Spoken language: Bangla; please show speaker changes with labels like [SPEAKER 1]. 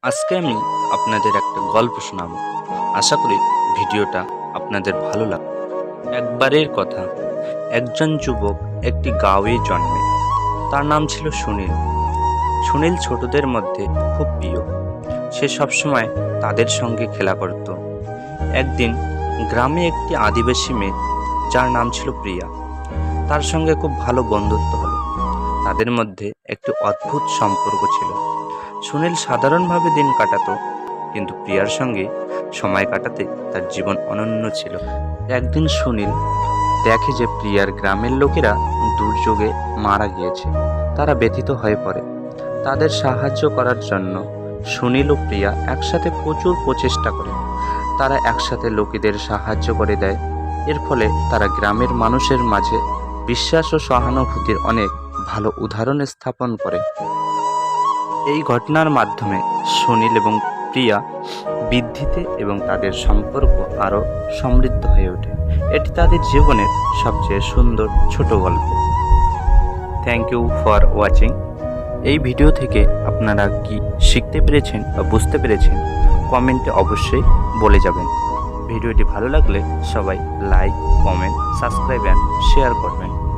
[SPEAKER 1] আজকে আমি আপনাদের একটা গল্প শোনাবো। আশা করি ভিডিওটা আপনাদের ভালো লাগবে। একবারের কথা, একজন যুবক একটি গাঁয়ে জন্মে। তার নাম ছিল সুনীল। সুনীল ছোটদের মধ্যে খুব প্রিয়। সে সবসময় তাদের সঙ্গে খেলা করত। একদিন গ্রামে একটি আদিবাসী মেয়ে, যার নাম ছিল প্রিয়া, তার সঙ্গে খুব ভালো বন্ধুত্ব হলো। তাদের মধ্যে একটি অদ্ভুত সম্পর্ক ছিল। সুনীল সাধারণভাবে দিন কাটাতো, কিন্তু প্রিয়ার সঙ্গে সময় কাটাতে তার জীবন অনন্য ছিল। একদিন সুনীল দেখে যে প্রিয়ার গ্রামের লোকেরা দুর্যোগে মারা গিয়েছে। তারা ব্যথিত হয়ে পড়ে। তাদের সাহায্য করার জন্য সুনীল ও প্রিয়া একসাথে প্রচুর প্রচেষ্টা করে। তারা একসাথে লোকেদের সাহায্য করে দেয়। এর ফলে তারা গ্রামের মানুষের মাঝে বিশ্বাস ও সহানুভূতির অনেক ভালো উদাহরণ স্থাপন করে। এই ঘটনার মাধ্যমে সুনীল এবং প্রিয়া বৃদ্ধিতে এবং তাদের সম্পর্ক আরও সমৃদ্ধ হয়ে ওঠে। এটি তাদের জীবনের সবচেয়ে সুন্দর ছোট গল্প। Thank you for watching. এই ভিডিও থেকে আপনারা কি শিখতে পেরেছেন বা বুঝতে পেরেছেন, কমেন্টে অবশ্যই বলে যাবেন। ভিডিওটি ভালো লাগলে সবাই like, comment, subscribe and share করবেন।